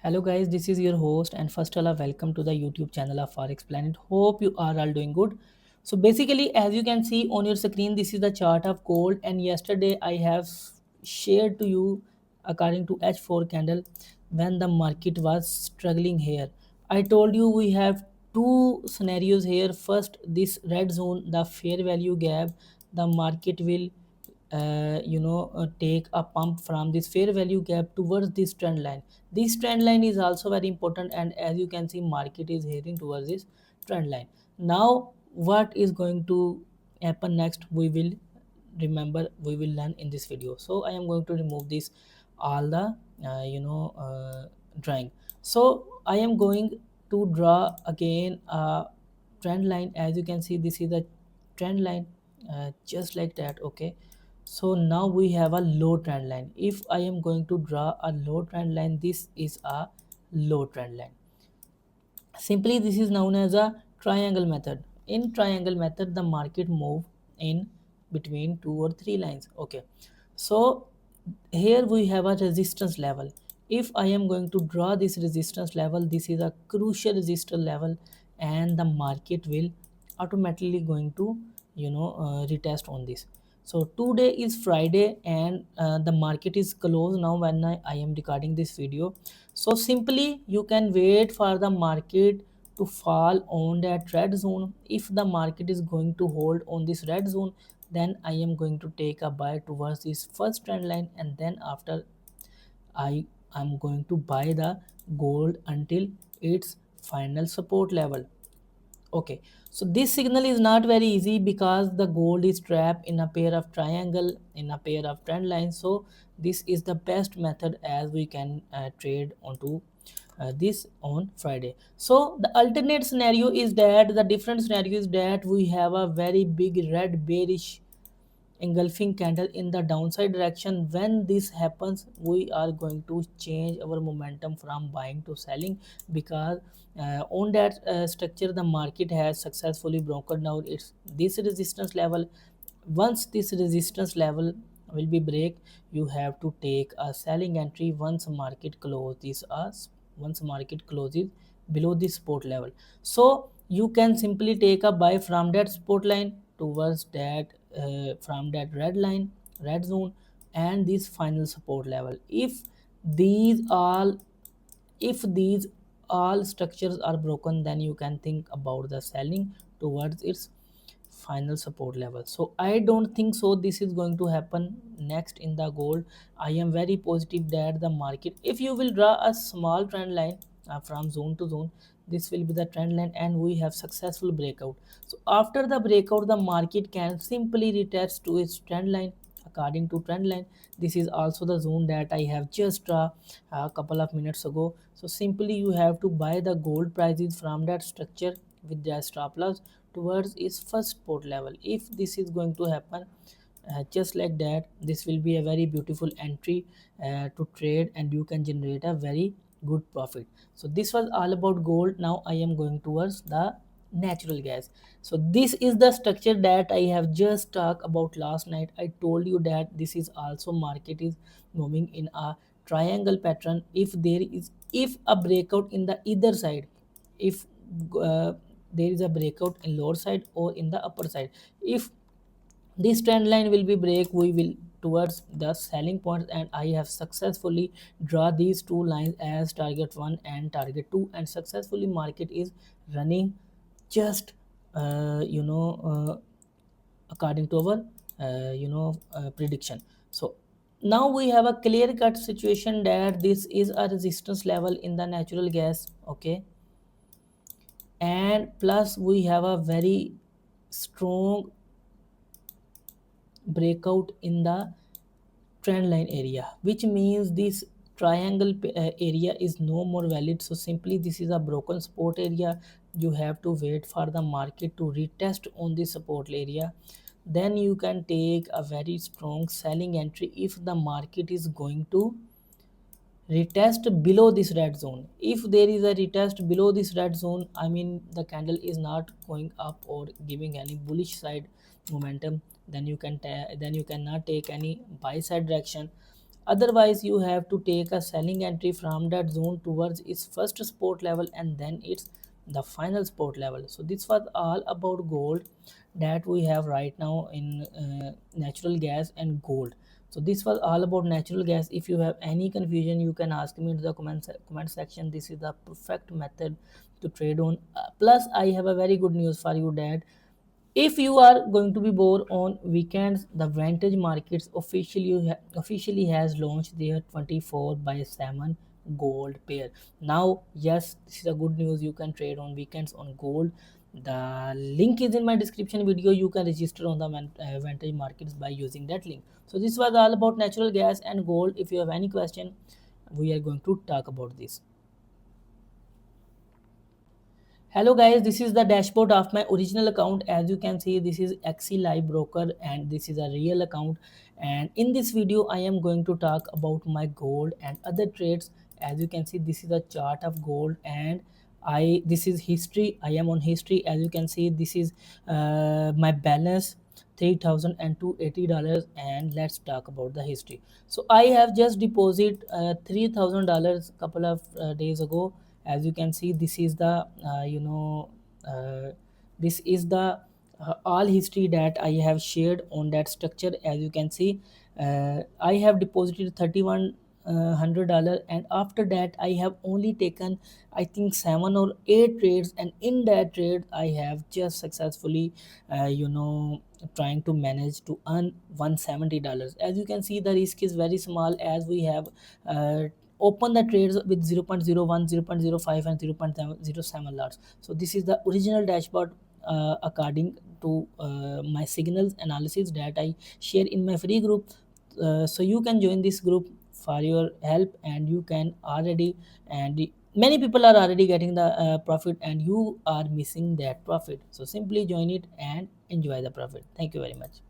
Hello guys, this is your host and first of all welcome to the YouTube channel of Forex Planet. Hope you are all doing good. So basically as you can see on your screen, this is the chart of gold, and yesterday I have shared to you according to H4 candle when the market was struggling here. I told you we have two scenarios here. First, this red zone, the fair value gap, the market will take a pump from this fair value gap towards this trend line. This trend line is also very important, and as you can see market is heading towards this trend line. Now what is going to happen next, we will learn in this video. So I am going to remove this all the drawing. So I am going to draw again a trend line. As you can see, this is the trend line, just like that. Okay, so now we have a low trend line. If I am going to draw a low trend line, this is a low trend line. Simply this is known as a triangle method. In triangle method the market move in between two or three lines. Okay, so here we have a resistance level. If I am going to draw this resistance level, this is a crucial resistance level, and the market will automatically going to retest on this. So today is Friday, and the market is closed now when I am recording this video. So simply you can wait for the market to fall on that red zone. If the market is going to hold on this red zone, then I am going to take a buy towards this first trend line, and then after I am going to buy the gold until its final support level. Okay, so this signal is not very easy because the gold is trapped in a pair of triangle, in a pair of trend lines. So this is the best method as we can trade onto this on Friday. So the alternate scenario is that the different scenario is that we have a very big red bearish engulfing candle in the downside direction. When this happens, we are going to change our momentum from buying to selling, because on that structure the market has successfully broken down its this resistance level. Once this resistance level will be break, you have to take a selling entry once market closes us, once market closes below the support level. So you can simply take a buy from that support line towards that from that red line, red zone, and this final support level. These all if these all structures are broken, then you can think about the selling towards its final support level. So I don't think so this is going to happen next in the gold. I am very positive that the market, if you will draw a small trend line from zone to zone, this will be the trend line, and we have successful breakout. So after the breakout the market can simply retest to its trend line. According to trend line, this is also the zone that I have just draw a couple of minutes ago. So simply you have to buy the gold prices from that structure with their stop loss towards its first support level. If this is going to happen just like that, this will be a very beautiful entry to trade, and you can generate a very good profit. So this was all about gold. Now I am going towards the natural gas. So this is the structure that I have just talked about last night. I told you that this is also market is moving in a triangle pattern. If a breakout in the either side, if uh, there is a breakout in lower side or in the upper side, if this trend line will be break, we will towards the selling points, and I have successfully draw these two lines as target 1 and target 2, and successfully market is running just according to our prediction. So now we have a clear cut situation that this is a resistance level in the natural gas. Okay, and plus we have a very strong breakout in the trend line area, which means this triangle area is no more valid. So simply this is a broken support area. You have to wait for the market to retest on the support area, then you can take a very strong selling entry if the market is going to retest below this red zone. If there is a retest below this red zone, I mean the candle is not going up or giving any bullish side momentum, then you cannot take any buy side direction. Otherwise you have to take a selling entry from that zone towards its first support level and then it's the final support level. So this was all about gold that we have right now in natural gas and gold. So this was all about natural gas. If you have any confusion, you can ask me in the comment section. This is the perfect method to trade on. Plus I have a very good news for you, that if you are going to be bored on weekends, the Vantage markets officially has launched their 24/7 gold pair. Now yes, this is a good news, you can trade on weekends on gold. The link is in my description video. You can register on the Vantage markets by using that link. So this was all about natural gas and gold. If you have any question, we are going to talk about this. Hello guys, this is the dashboard of my original account. As you can see, this is XC Live Broker and this is a real account. And in this video I am going to talk about my gold and other trades. As you can see, this is a chart of gold, and this is history. I am on history. As you can see, this is my balance, $3,280. And let's talk about the history. So I have just deposited $3,000 couple of days ago. As you can see, this is the uh, this is the all history that I have shared on that structure. As you can see, I have deposited $3,100, and after that I have only taken, I think, 7 or 8 trades, and in that trade I have just successfully trying to manage to earn $170. As you can see, the risk is very small, as we have open the trades with 0.01, 0.05 and 0.07 lots. So this is the original dashboard according to my signals analysis that I share in my free group. So you can join this group for your help, and you can already, and many people are already getting the profit, and you are missing that profit. So simply join it and enjoy the profit. Thank you very much.